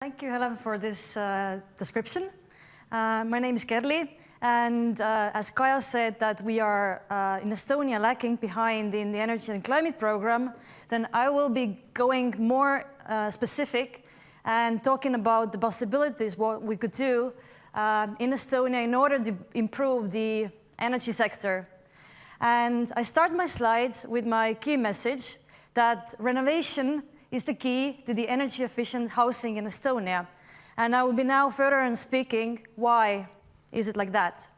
Thank you, Helen, for this description. My name is Kerli, and as Kaja said that we are in Estonia lacking behind in the energy and climate program, then I will be going more specific and talking about the possibilities, what we could do in Estonia in order to improve the energy sector. And I start my slides with my key message that renovation is the key to the energy efficient housing in Estonia. And I will be now further on speaking why is it like that.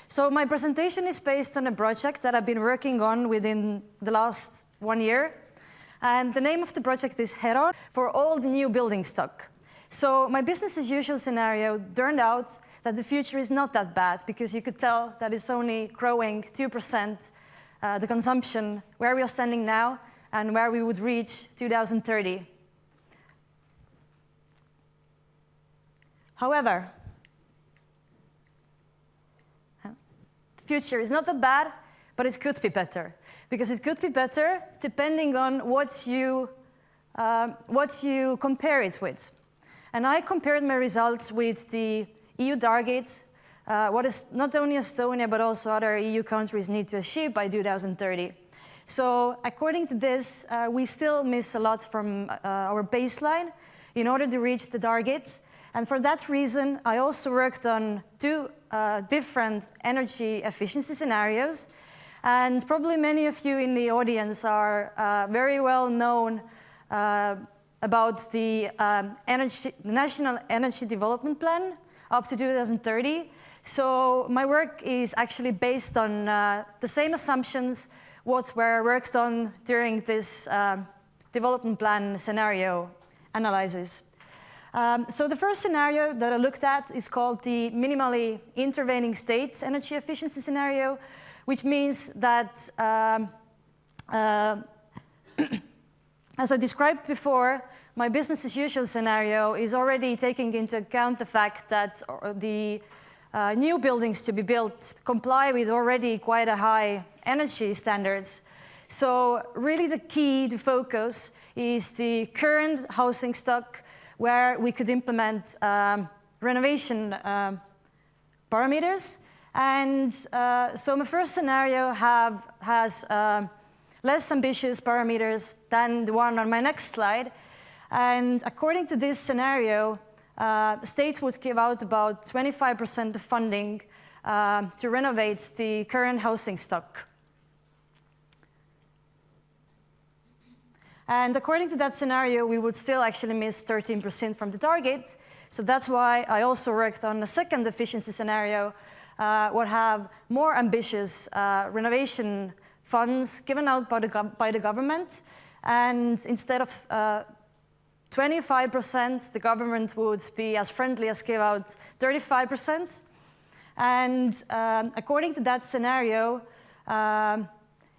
So my presentation is based on a project that I've been working on within the last 1 year. And the name of the project is HERO for all the new building stock. So my business as usual scenario turned out that the future is not that bad because you could tell that it's only growing 2% the consumption where we are standing now and where we would reach 2030. However, the future is not that bad, but it could be better. Because it could be better depending on what you compare it with. And I compared my results with the EU targets, what is not only Estonia, but also other EU countries need to achieve by 2030. So according to this, we still miss a lot from our baseline in order to reach the targets. And for that reason, I also worked on two different energy efficiency scenarios. And probably many of you in the audience are very well known about the National Energy Development Plan up to 2030. So my work is actually based on the same assumptions what were worked on during this development plan scenario analysis. So the first scenario that I looked at is called the minimally intervening state energy efficiency scenario, which means that, as I described before, my business as usual scenario is already taking into account the fact that the new buildings to be built comply with already quite a high energy standards. So really the key to focus is the current housing stock where we could implement renovation parameters. And so my first scenario has less ambitious parameters than the one on my next slide. And according to this scenario, states would give out about 25% of funding to renovate the current housing stock. And according to that scenario, we would still actually miss 13% from the target. So that's why I also worked on a second efficiency scenario, would have more ambitious renovation funds given out by the government. And instead of 25%, the government would be as friendly as give out 35%. And according to that scenario,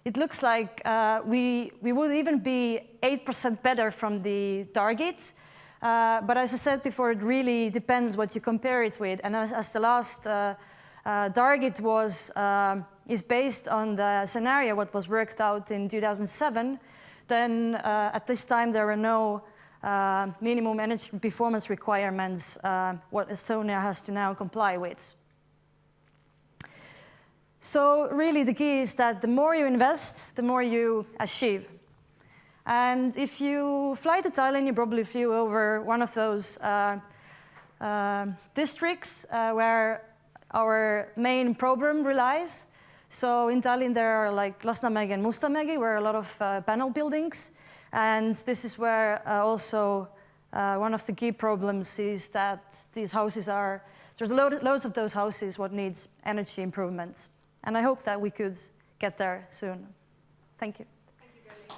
it looks like we would even be 8% better from the target. But as I said before, it really depends what you compare it with. And as the last target is based on the scenario what was worked out in 2007, then at this time there were no minimum energy performance requirements what Estonia has to now comply with. So really the key is that the more you invest, the more you achieve. And if you fly to Tallinn, you probably flew over one of those districts where our main problem relies. So in Tallinn there are like Lasnamägi and Mustamägi, where a lot of panel buildings. And this is where also one of the key problems is that these houses there's loads of those houses what needs energy improvements. And I hope that we could get there soon. Thank you. Thank you, Kerli.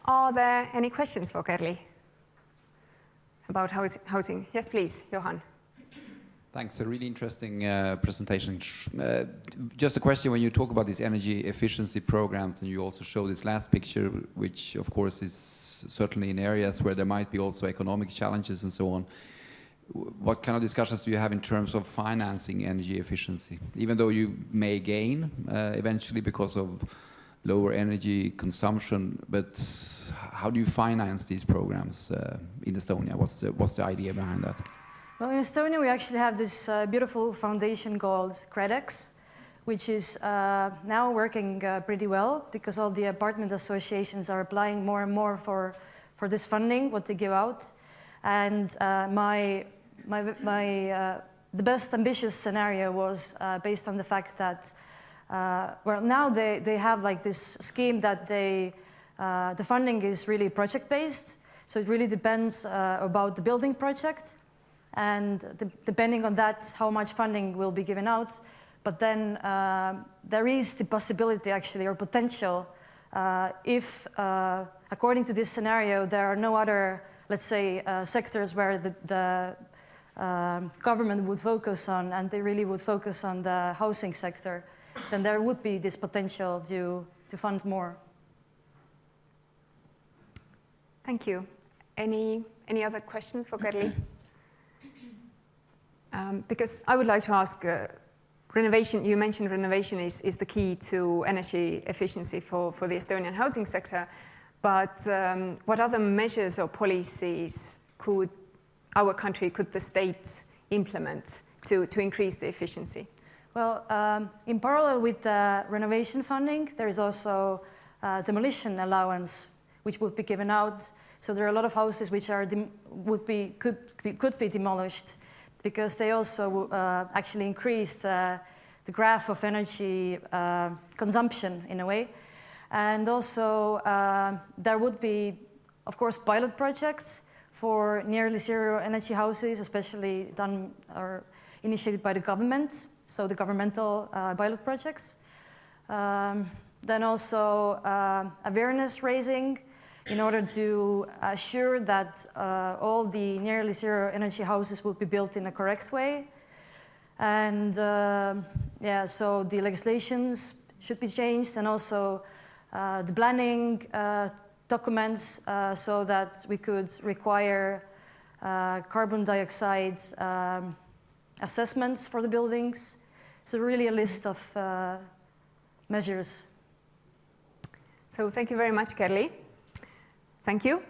Are there any questions for Kerli about housing? Yes, please, Johan. Thanks, a really interesting presentation. Just a question, when you talk about these energy efficiency programs, and you also show this last picture, which of course is certainly in areas where there might be also economic challenges and so on. What kind of discussions do you have in terms of financing energy efficiency? Even though you may gain eventually because of lower energy consumption, but how do you finance these programs in Estonia? What's the idea behind that? Well, in Estonia, we actually have this beautiful foundation called CredEx, which is now working pretty well because all the apartment associations are applying more and more for this funding, what they give out. And the best ambitious scenario was based on the fact that, well, now they have like this scheme that the funding is really project-based. So it really depends about the building project. And depending on that, how much funding will be given out. But then there is the possibility actually, or potential, if according to this scenario, there are no other, let's say, sectors where the government would focus on, and they really would focus on the housing sector, then there would be this potential to fund more. Thank you. Any other questions for Kerli? Because I would like to ask, renovation, you mentioned renovation is the key to energy efficiency for the Estonian housing sector, but what other measures or policies could the state implement to increase the efficiency? Well, in parallel with the renovation funding, there is also demolition allowance, which would be given out. So there are a lot of houses which are could be demolished because they also actually increase the graph of energy consumption in a way. And also there would be, of course, pilot projects for nearly zero energy houses, especially done or initiated by the government, so the governmental pilot projects. Then also awareness raising in order to assure that all the nearly zero energy houses will be built in a correct way. And yeah, so the legislations should be changed, and also the planning documents so that we could require carbon dioxide assessments for the buildings. So really a list of measures. So thank you very much, Kerli. Thank you.